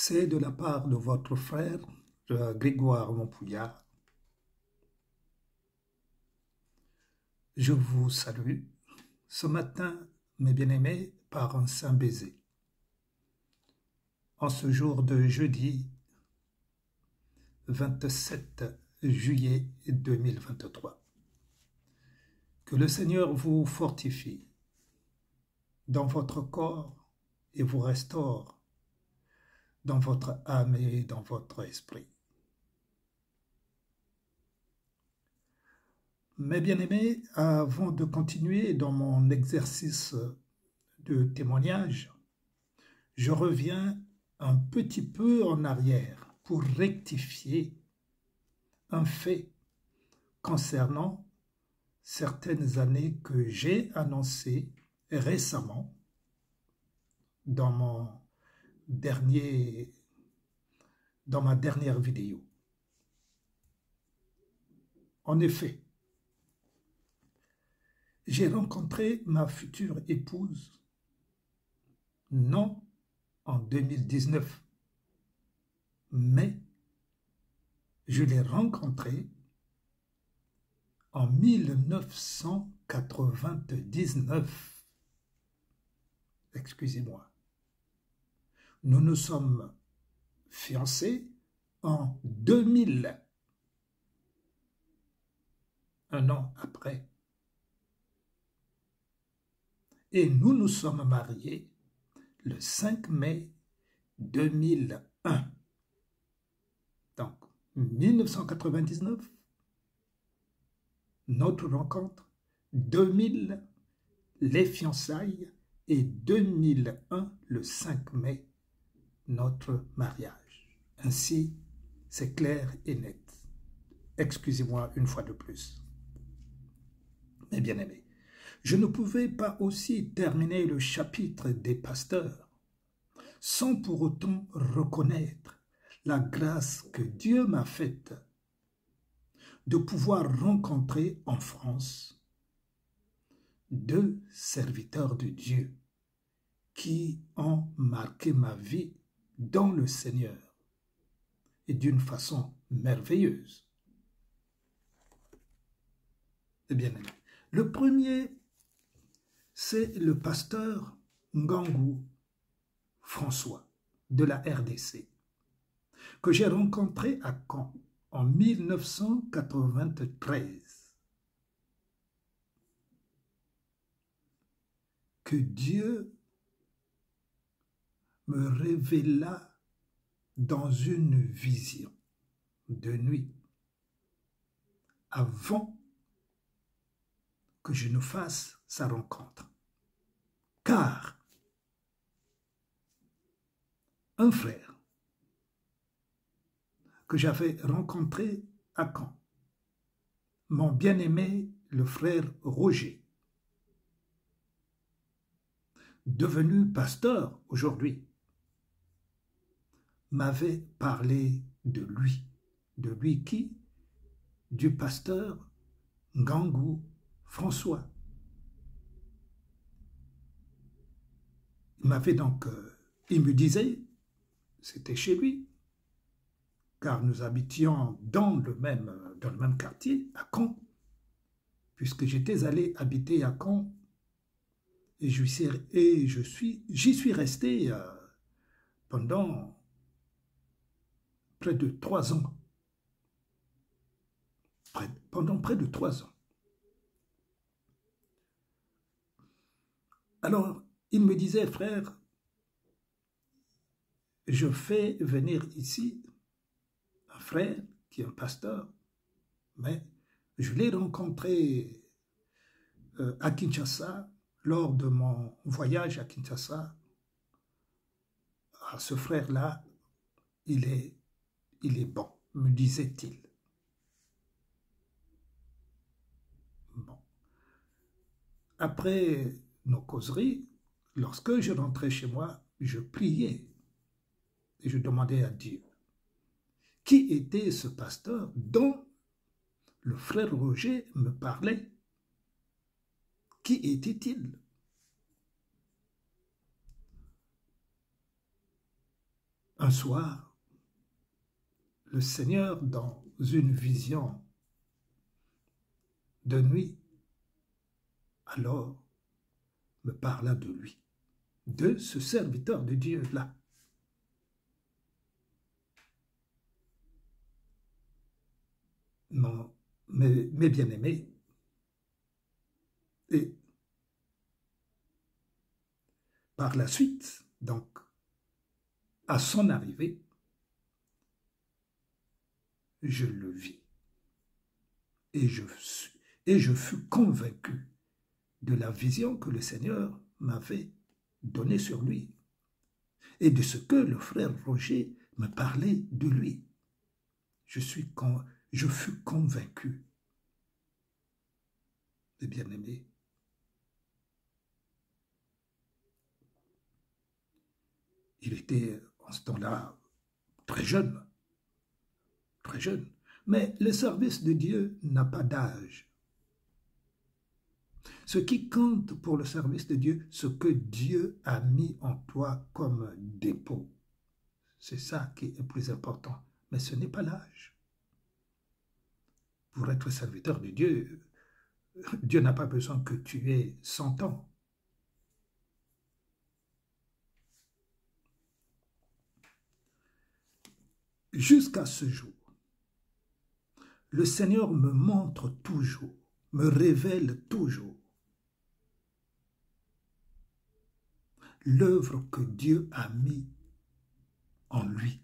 C'est de la part de votre frère Grégoire Montpouillard. Je vous salue ce matin, mes bien-aimés, par un saint baiser. En ce jour de jeudi 27 juillet 2023. Que le Seigneur vous fortifie dans votre corps et vous restaure dans votre âme et dans votre esprit. Mes bien-aimés, avant de continuer dans mon exercice de témoignage, je reviens un petit peu en arrière pour rectifier un fait concernant certaines années que j'ai annoncées récemment dans ma dernière vidéo. En effet, j'ai rencontré ma future épouse non en 2019, mais je l'ai rencontrée en 1999. Excusez-moi. Nous nous sommes fiancés en 2000, un an après. Et nous nous sommes mariés le 5 mai 2001. Donc, 1999, notre rencontre, 2000, les fiançailles, et 2001, le 5 mai, notre mariage. Ainsi, c'est clair et net. Excusez-moi une fois de plus. Mes bien-aimés, je ne pouvais pas aussi terminer le chapitre des pasteurs sans pour autant reconnaître la grâce que Dieu m'a faite de pouvoir rencontrer en France deux serviteurs de Dieu qui ont marqué ma vie dans le Seigneur et d'une façon merveilleuse. Eh bien, le premier, c'est le pasteur Ngangou François de la RDC, que j'ai rencontré à Caen en 1993. Que Dieu me révéla dans une vision de nuit, avant que je ne fasse sa rencontre. Car un frère que j'avais rencontré à Caen, mon bien-aimé, le frère Roger, devenu pasteur aujourd'hui, m'avait parlé de lui. De lui qui? Du pasteur Ngangou François. Il me disait, c'était chez lui, car nous habitions dans le même quartier, à Caen, puisque j'étais allé habiter à Caen, et j'y suis resté pendant près de 3 ans. Pendant près de 3 ans. Alors, il me disait, frère, je fais venir ici un frère qui est un pasteur, mais je l'ai rencontré à Kinshasa lors de mon voyage à Kinshasa. Ah, ce frère-là, il est bon, me disait-il. Bon. Après nos causeries, lorsque je rentrais chez moi, je priais et je demandais à Dieu qui était ce pasteur dont le frère Roger me parlait. Qui était-il? Un un soir, le Seigneur, dans une vision de nuit, alors me parla de lui, de ce serviteur de Dieu-là. Mes bien-aimés, et par la suite, donc, à son arrivée, je le vis et je fus convaincu de la vision que le Seigneur m'avait donnée sur lui et de ce que le frère Roger me parlait de lui. Je fus convaincu, mes bien-aimés. Il était en ce temps-là très jeune, mais le service de Dieu n'a pas d'âge. Ce qui compte pour le service de Dieu, ce que Dieu a mis en toi comme dépôt, c'est ça qui est le plus important. Mais ce n'est pas l'âge. Pour être serviteur de Dieu, Dieu n'a pas besoin que tu aies 100 ans. Jusqu'à ce jour, le Seigneur me montre toujours, me révèle toujours l'œuvre que Dieu a mis en lui.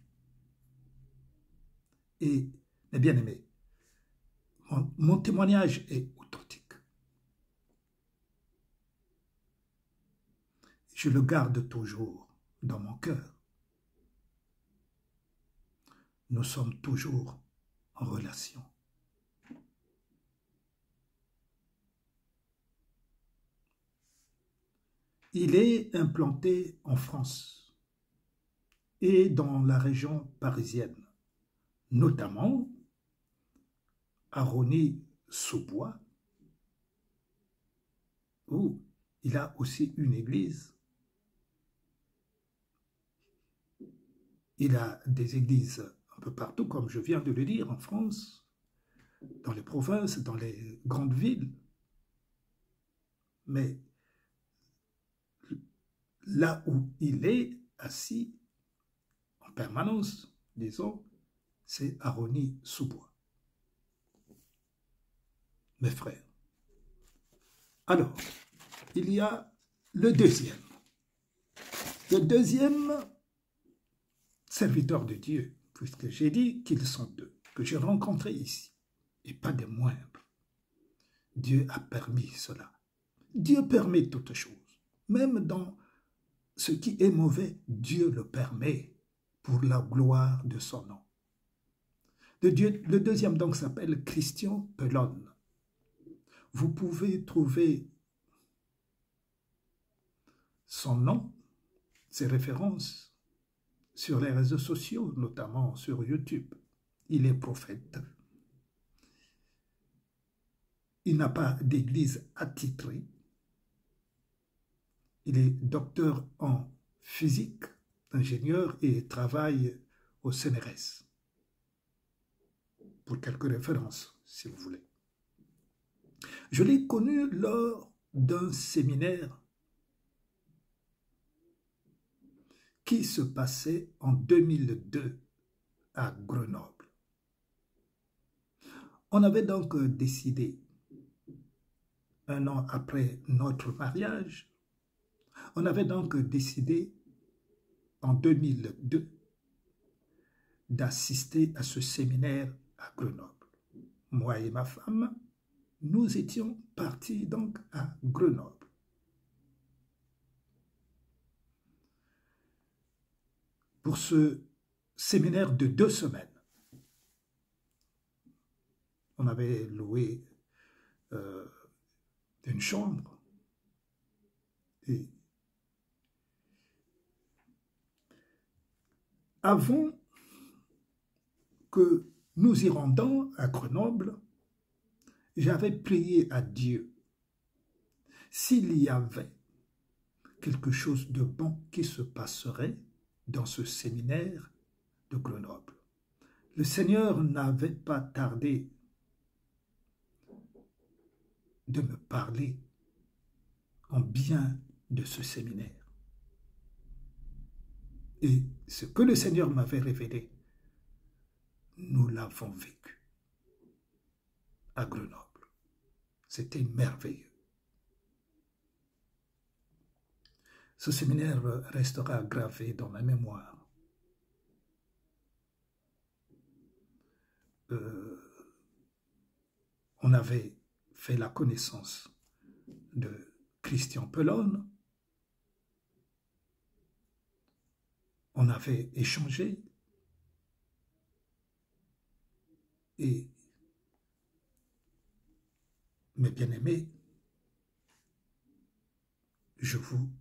Et, mes bien-aimés, mon témoignage est authentique. Je le garde toujours dans mon cœur. Nous sommes toujours en relation. Il est implanté en France et dans la région parisienne, notamment à Rosny-sous-Bois, où il a aussi une église. Il a des églises un peu partout, comme je viens de le dire, en France, dans les provinces, dans les grandes villes. Mais là où il est assis en permanence, disons, c'est à Rosny-sous-Bois. Mes frères. Alors, il y a le deuxième. Le deuxième serviteur de Dieu, puisque j'ai dit qu'ils sont deux, que j'ai rencontrés ici, et pas des moindres. Dieu a permis cela. Dieu permet toutes choses. Même dans ce qui est mauvais, Dieu le permet pour la gloire de son nom. Le deuxième donc s'appelle Christian Pelonne. Vous pouvez trouver son nom, ses références sur les réseaux sociaux, notamment sur YouTube. Il est prophète. Il n'a pas d'église attitrée. Il est docteur en physique, ingénieur et travaille au CNRS. Pour quelques références, si vous voulez. Je l'ai connu lors d'un séminaire qui se passait en 2002 à Grenoble. On avait donc décidé, un an après notre mariage, on avait donc décidé en 2002 d'assister à ce séminaire à Grenoble. Moi et ma femme, nous étions partis donc à Grenoble. Pour ce séminaire de 2 semaines. On avait loué une chambre et avant que nous y rendions à Grenoble, j'avais prié à Dieu s'il y avait quelque chose de bon qui se passerait dans ce séminaire de Grenoble. Le Seigneur n'avait pas tardé de me parler en bien de ce séminaire. Et ce que le Seigneur m'avait révélé, nous l'avons vécu à Grenoble. C'était merveilleux. Ce séminaire restera gravé dans ma mémoire. On avait fait la connaissance de Christian Pelone. On avait échangé et mes bien-aimés, je vous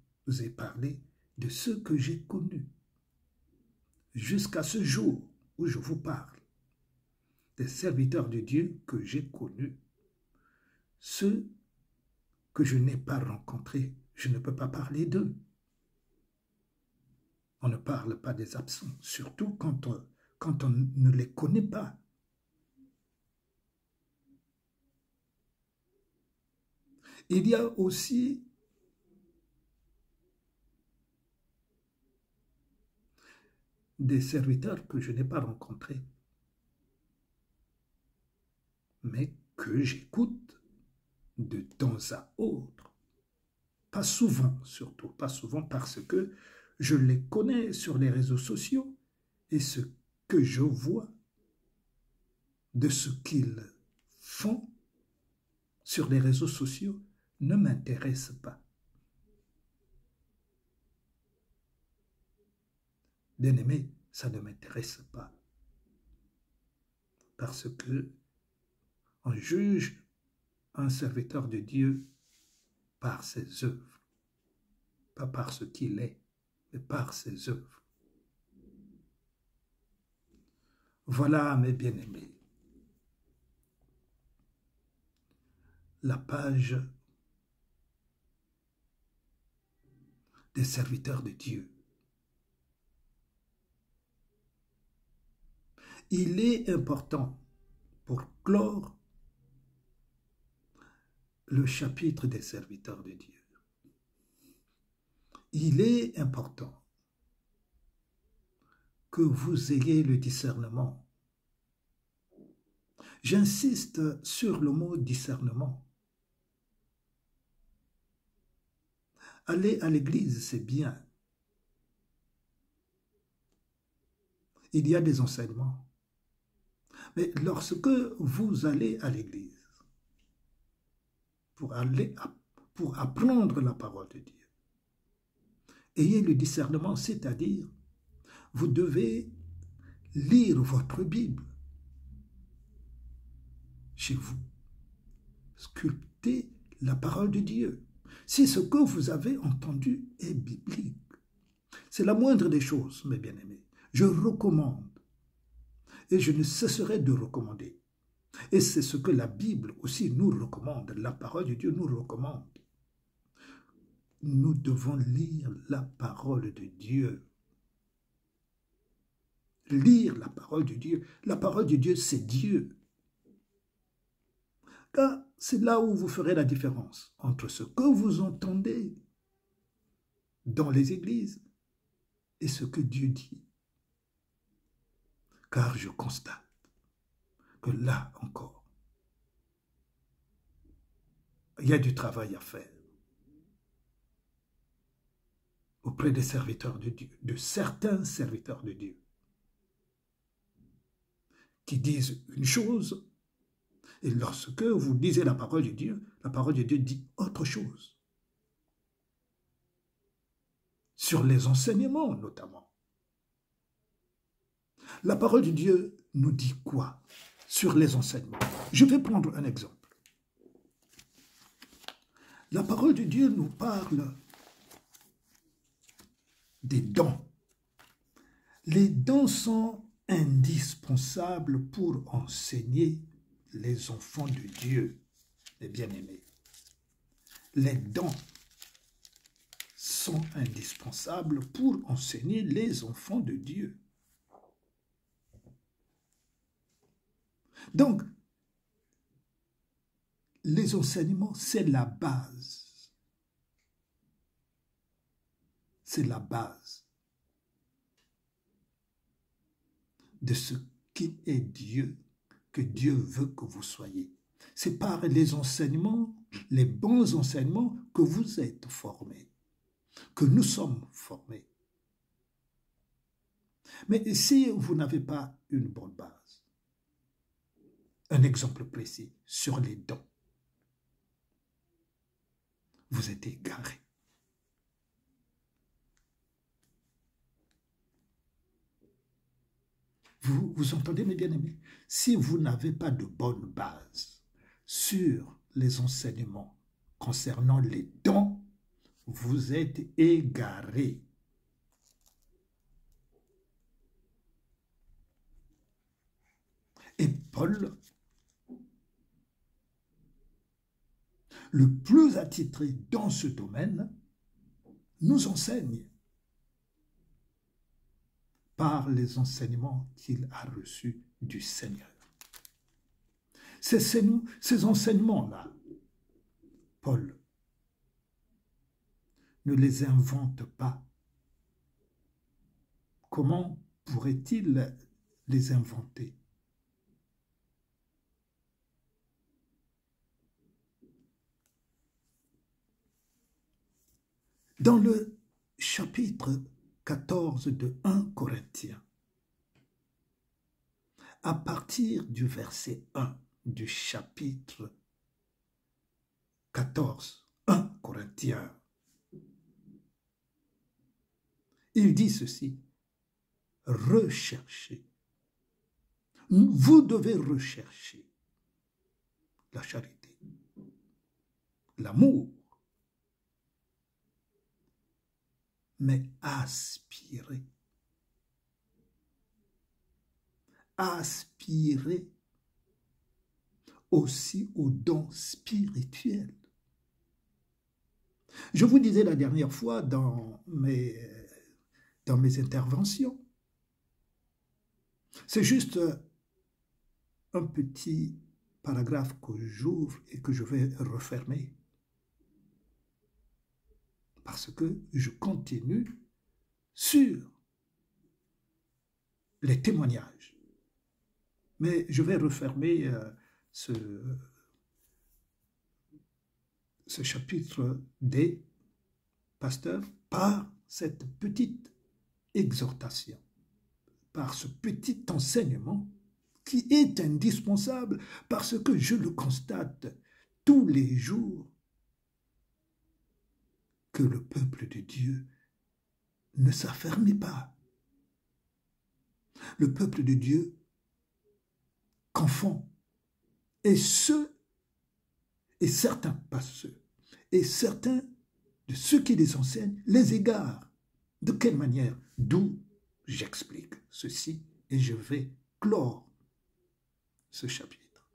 ai parlé de ce que j'ai connu jusqu'à ce jour où je vous parle, des serviteurs de Dieu que j'ai connus, ceux que je n'ai pas rencontrés, je ne peux pas parler d'eux. On ne parle pas des absents, surtout quand on ne les connaît pas. Il y a aussi des serviteurs que je n'ai pas rencontrés, mais que j'écoute de temps à autre. Pas souvent, surtout pas souvent, parce que je les connais sur les réseaux sociaux et ce que je vois de ce qu'ils font sur les réseaux sociaux ne m'intéresse pas. Bien-aimé, ça ne m'intéresse pas. Parce que on juge un serviteur de Dieu par ses œuvres. Pas par ce qu'il est, mais par ses œuvres. Voilà, mes bien-aimés, la page des serviteurs de Dieu. Il est important pour clore le chapitre des serviteurs de Dieu. Il est important que vous ayez le discernement. J'insiste sur le mot discernement. Aller à l'église, c'est bien. Il y a des enseignements. Mais lorsque vous allez à l'église pour apprendre la parole de Dieu, ayez le discernement, c'est-à-dire vous devez lire votre Bible chez vous. Sculptez la parole de Dieu. Si ce que vous avez entendu est biblique, c'est la moindre des choses, mes bien-aimés. Je recommande et je ne cesserai de recommander. Et c'est ce que la Bible aussi nous recommande, la parole de Dieu nous recommande. Nous devons lire la parole de Dieu. Lire la parole de Dieu. La parole de Dieu, c'est Dieu. Car c'est là où vous ferez la différence entre ce que vous entendez dans les églises et ce que Dieu dit. Car je constate que là encore, il y a du travail à faire auprès des serviteurs de Dieu, de certains serviteurs de Dieu, qui disent une chose, et lorsque vous lisez la parole de Dieu dit autre chose. Sur les enseignements notamment. La parole de Dieu nous dit quoi sur les enseignements? Je vais prendre un exemple. La parole de Dieu nous parle des dons. Les dons sont indispensables pour enseigner les enfants de Dieu, les bien-aimés. Les dons sont indispensables pour enseigner les enfants de Dieu. Donc, les enseignements, c'est la base. C'est la base de ce qui est Dieu, que Dieu veut que vous soyez. C'est par les enseignements, les bons enseignements, que vous êtes formés, que nous sommes formés. Mais si vous n'avez pas une bonne base, un exemple précis sur les dons, vous êtes égaré. Vous entendez, mes bien-aimés? Si vous n'avez pas de bonne base sur les enseignements concernant les dons, vous êtes égaré. Et Paul, le plus attitré dans ce domaine, nous enseigne par les enseignements qu'il a reçus du Seigneur. Ces enseignements-là, Paul ne les invente pas. Comment pourrait-il les inventer? Dans le chapitre 14 de 1 Corinthiens, à partir du verset 1 du chapitre 14, 1 Corinthiens, il dit ceci: recherchez. Vous devez rechercher la charité, l'amour, mais aspirez. Aspirez aussi aux dons spirituels. Je vous disais la dernière fois dans mes interventions, c'est juste un petit paragraphe que j'ouvre et que je vais refermer, parce que je continue sur les témoignages. Mais je vais refermer ce chapitre des pasteurs par cette petite exhortation, par ce petit enseignement qui est indispensable, parce que je le constate tous les jours, que le peuple de Dieu ne s'affermit pas. Le peuple de Dieu confond. Et certains, pas ceux, et certains de ceux qui les enseignent les égarent. De quelle manière? D'où j'explique ceci et je vais clore ce chapitre.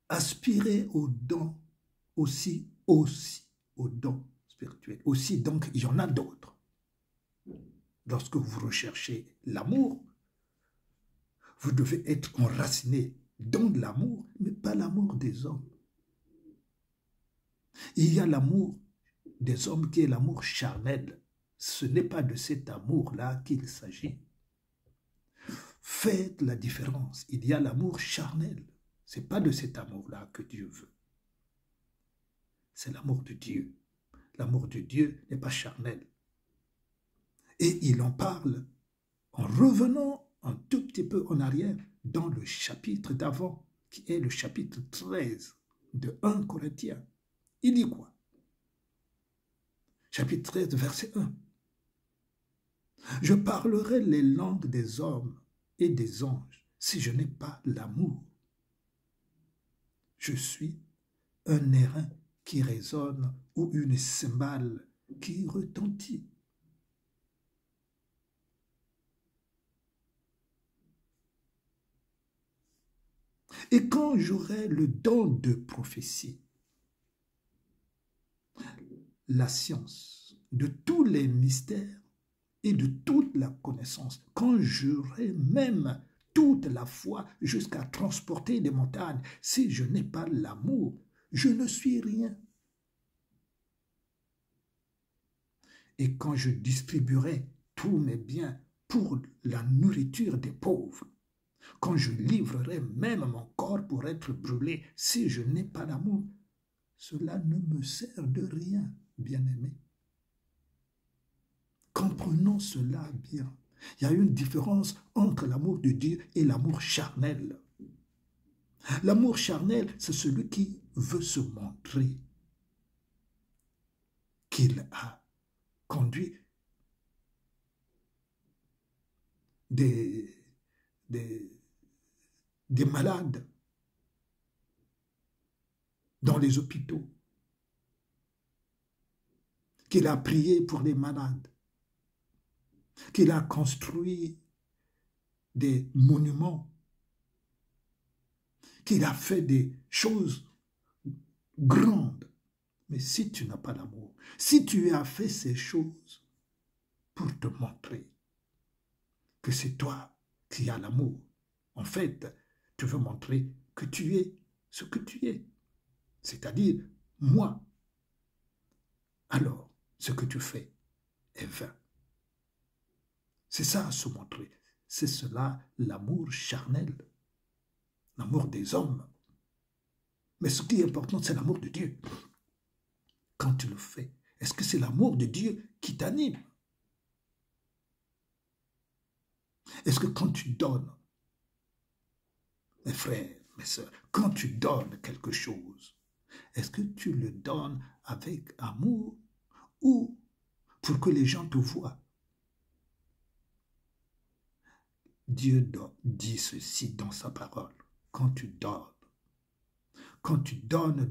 Aspirez aux dons aussi aux dons spirituels. Aussi, donc, il y en a d'autres. Lorsque vous recherchez l'amour, vous devez être enraciné dans l'amour, mais pas l'amour des hommes. Il y a l'amour des hommes qui est l'amour charnel. Ce n'est pas de cet amour-là qu'il s'agit. Faites la différence. Il y a l'amour charnel. Ce n'est pas de cet amour-là que Dieu veut. C'est l'amour de Dieu. L'amour de Dieu n'est pas charnel. Et il en parle en revenant un tout petit peu en arrière dans le chapitre d'avant, qui est le chapitre 13 de 1 Corinthiens. Il dit quoi? Chapitre 13, verset 1. Je parlerai les langues des hommes et des anges si je n'ai pas l'amour. Je suis un airain qui résonne ou une cymbale qui retentit. Et quand j'aurai le don de prophétie, la science de tous les mystères et de toute la connaissance, quand j'aurai même toute la foi jusqu'à transporter des montagnes, si je n'ai pas l'amour, je ne suis rien. Et quand je distribuerai tous mes biens pour la nourriture des pauvres, quand je livrerai même mon corps pour être brûlé, si je n'ai pas l'amour, cela ne me sert de rien, bien-aimé. Comprenons cela bien. Il y a une différence entre l'amour de Dieu et l'amour charnel. L'amour charnel, c'est celui qui veut se montrer qu'il a conduit des malades dans les hôpitaux, qu'il a prié pour les malades, qu'il a construit des monuments, qu'il a fait des choses grandes. Mais si tu n'as pas l'amour, si tu as fait ces choses pour te montrer que c'est toi qui as l'amour, en fait, tu veux montrer que tu es ce que tu es, c'est-à-dire moi. Alors, ce que tu fais est vain. C'est ça, se montrer. C'est cela, l'amour charnel, l'amour des hommes. Mais ce qui est important, c'est l'amour de Dieu. Quand tu le fais, est-ce que c'est l'amour de Dieu qui t'anime? Est-ce que quand tu donnes, mes frères, mes sœurs, quand tu donnes quelque chose, est-ce que tu le donnes avec amour ou pour que les gens te voient? Dieu dit ceci dans sa parole. Quand tu donnes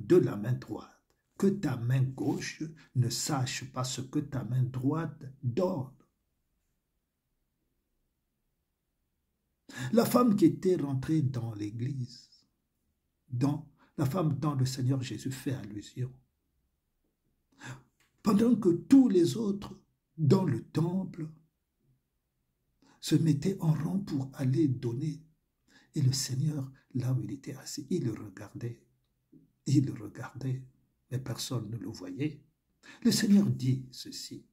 de la main droite, que ta main gauche ne sache pas ce que ta main droite donne. La femme qui était rentrée dans l'église, la femme dont le Seigneur Jésus fait allusion, pendant que tous les autres dans le temple se mettaient en rang pour aller donner, et le Seigneur, là où il était assis, il le regardait, mais personne ne le voyait. Le Seigneur dit ceci: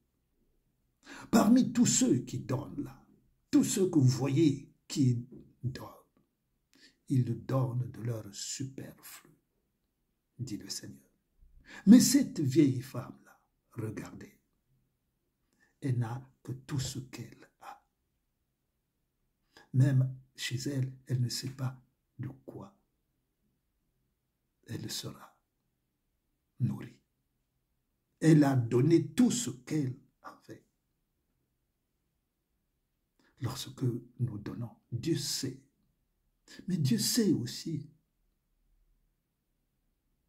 parmi tous ceux qui donnent là, tous ceux que vous voyez qui donnent, ils le donnent de leur superflu, dit le Seigneur. Mais cette vieille femme-là, regardez, elle n'a que tout ce qu'elle a. Même chez elle, elle ne sait pas de quoi elle sera nourrie. Elle a donné tout ce qu'elle avait. Lorsque nous donnons, Dieu sait. Mais Dieu sait aussi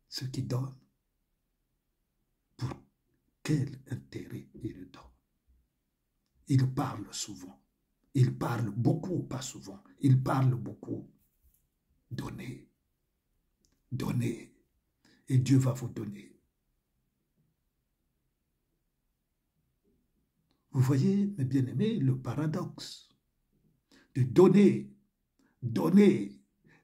ce qu'il donne, pour quel intérêt il le donne. Il parle souvent. Il parle beaucoup, pas souvent. Il parle beaucoup. Donnez. Donnez. Et Dieu va vous donner. Vous voyez, mes bien-aimés, le paradoxe de donner, donner,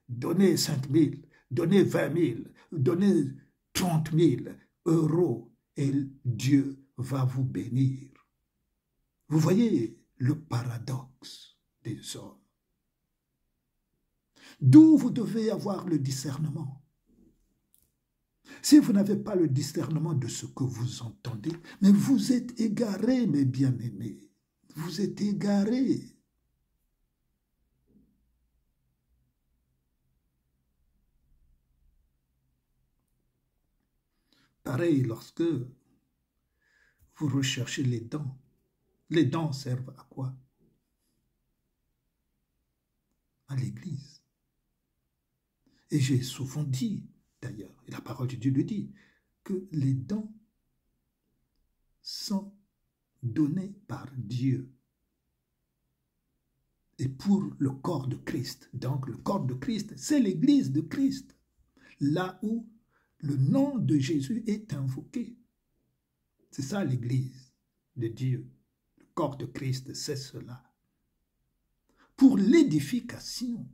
donner 5 000, donner 20 000, donner 30 000 euros, et Dieu va vous bénir. Vous voyez le paradoxe des hommes. D'où vous devez avoir le discernement. Si vous n'avez pas le discernement de ce que vous entendez, mais vous êtes égarés, mes bien-aimés. Vous êtes égarés. Pareil, lorsque vous recherchez les dents servent à quoi? À l'Église. Et j'ai souvent dit, d'ailleurs, et la parole de Dieu le dit, que les dons sont donnés par Dieu et pour le corps de Christ. Donc le corps de Christ, c'est l'Église de Christ, là où le nom de Jésus est invoqué. C'est ça l'Église de Dieu, le corps de Christ, c'est cela. Pour l'édification.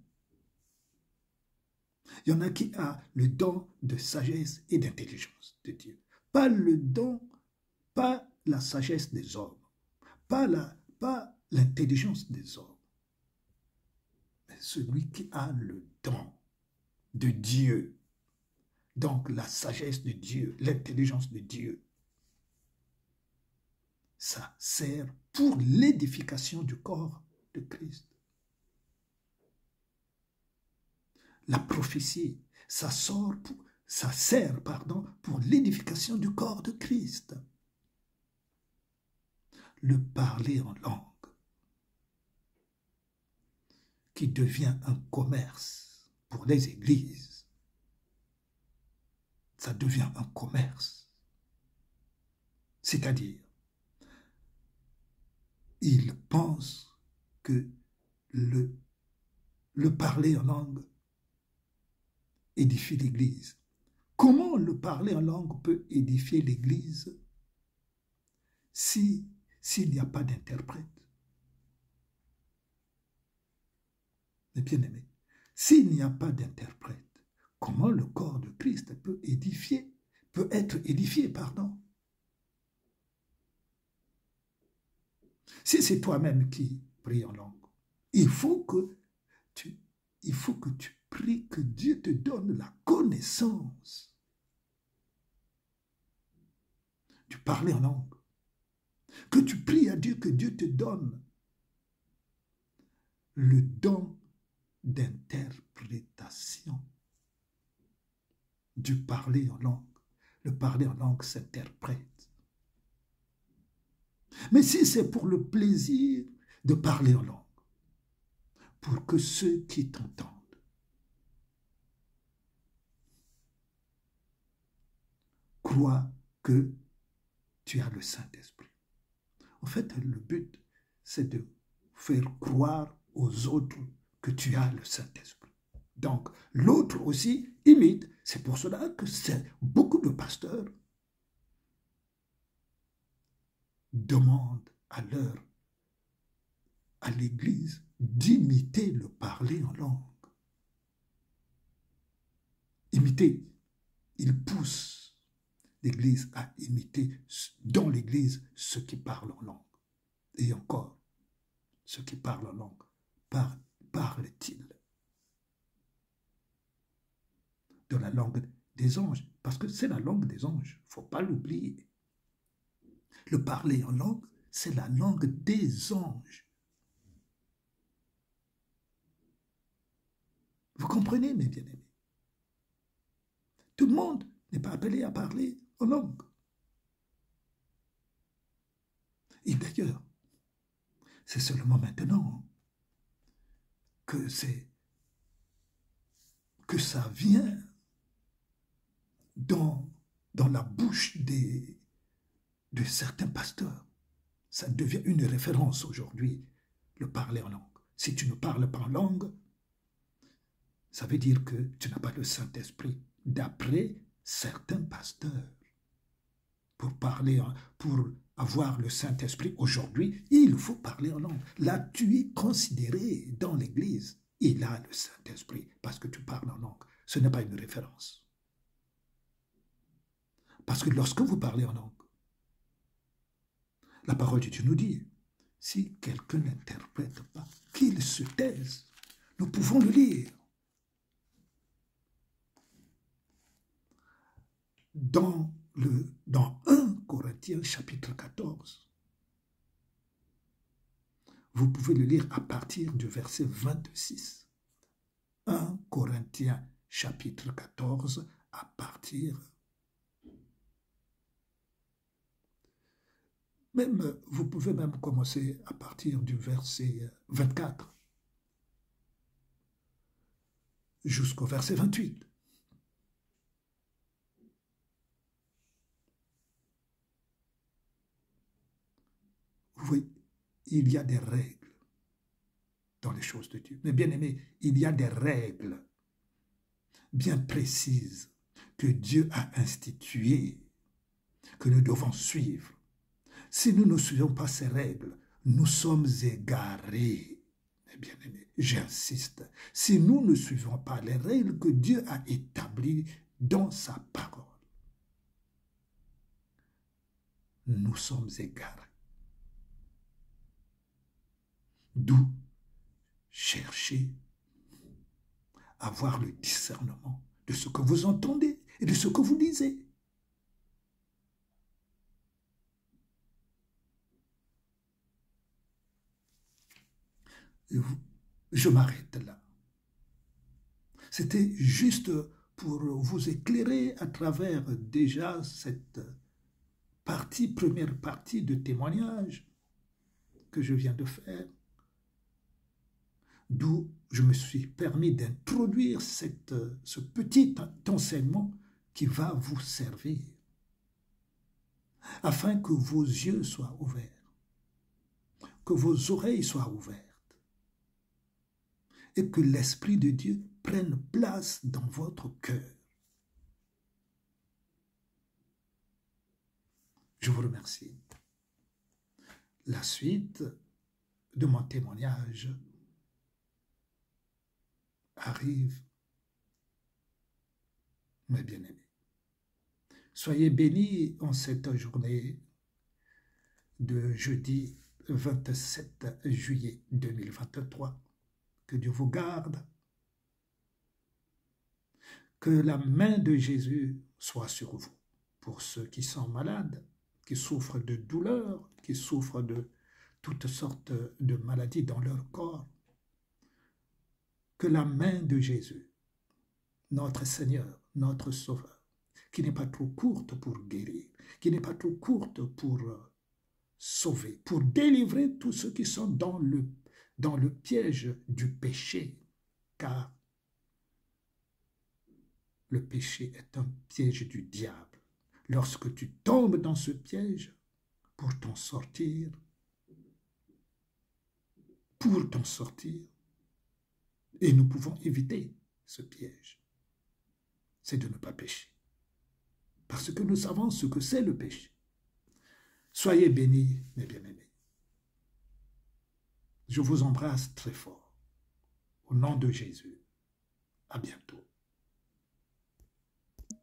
Il y en a qui a le don de sagesse et d'intelligence de Dieu. Pas le don, pas la sagesse des hommes, pas l'intelligence des hommes, mais celui qui a le don de Dieu. Donc la sagesse de Dieu, l'intelligence de Dieu, ça sert pour l'édification du corps de Christ. La prophétie, ça sert pour l'édification du corps de Christ. Le parler en langue, qui devient un commerce pour les églises, ça devient un commerce. C'est-à-dire, ils pensent que le parler en langue édifie l'Église. Comment le parler en langue peut édifier l'Église s'il n'y a pas d'interprète? Mais bien aimé, s'il n'y a pas d'interprète, comment le corps de Christ peut être édifié, Si c'est toi-même qui pries en langue, il faut que tu pries que Dieu te donne la connaissance du parler en langue. Que tu pries à Dieu, que Dieu te donne le don d'interprétation du parler en langue. Le parler en langue s'interprète. Mais si c'est pour le plaisir de parler en langue, pour que ceux qui t'entendent croient que tu as le Saint-Esprit. En fait, le but, c'est de faire croire aux autres que tu as le Saint-Esprit. Donc, l'autre aussi imite. C'est pour cela que beaucoup de pasteurs demandent à l'Église d'imiter le parler en langue. Imiter. Ils poussent l'Église à imiter dans l'Église ceux qui parlent en langue. Et encore, ceux qui parlent en langue, parlent-ils de la langue des anges? Parce que c'est la langue des anges, il ne faut pas l'oublier. Le parler en langue, c'est la langue des anges. Vous comprenez, mes bien-aimés? Tout le monde n'est pas appelé à parler en langue. Et d'ailleurs, c'est seulement maintenant que ça vient dans la bouche de certains pasteurs. Ça devient une référence aujourd'hui, le parler en langue. Si tu ne parles pas en langue, ça veut dire que tu n'as pas le Saint-Esprit, d'après certains pasteurs. Pour avoir le Saint-Esprit aujourd'hui, il faut parler en langue. Là, tu es considéré dans l'Église. Il a le Saint-Esprit parce que tu parles en langue. Ce n'est pas une référence. Parce que lorsque vous parlez en langue, la parole de Dieu nous dit, si quelqu'un n'interprète pas, qu'il se taise. Nous pouvons le lire. Dans 1 Corinthiens chapitre 14, vous pouvez le lire à partir du verset 26. 1 Corinthiens chapitre 14 à partir. Vous pouvez même commencer à partir du verset 24 jusqu'au verset 28. Vous voyez, il y a des règles dans les choses de Dieu. Mais bien aimé, il y a des règles bien précises que Dieu a instituées, que nous devons suivre. Si nous ne suivons pas ces règles, nous sommes égarés, mes bien-aimés. J'insiste, si nous ne suivons pas les règles que Dieu a établies dans sa parole, nous sommes égarés. D'où chercher à avoir le discernement de ce que vous entendez et de ce que vous lisez. Je m'arrête là. C'était juste pour vous éclairer à travers déjà cette première partie de témoignage que je viens de faire, d'où je me suis permis d'introduire ce petit enseignement qui va vous servir, afin que vos yeux soient ouverts, que vos oreilles soient ouvertes, et que l'Esprit de Dieu prenne place dans votre cœur. Je vous remercie. La suite de mon témoignage arrive, mes bien-aimés. Soyez bénis en cette journée de jeudi 27 juillet 2023. Que Dieu vous garde. Que la main de Jésus soit sur vous. Pour ceux qui sont malades, qui souffrent de douleurs, qui souffrent de toutes sortes de maladies dans leur corps, que la main de Jésus, notre Seigneur, notre Sauveur, qui n'est pas trop courte pour guérir, qui n'est pas trop courte pour sauver, pour délivrer tous ceux qui sont dans le piège du péché, car le péché est un piège du diable. Lorsque tu tombes dans ce piège, pour t'en sortir, et nous pouvons éviter ce piège, c'est de ne pas pécher. Parce que nous savons ce que c'est le péché. Soyez bénis, mes bien-aimés. Je vous embrasse très fort. Au nom de Jésus. À bientôt.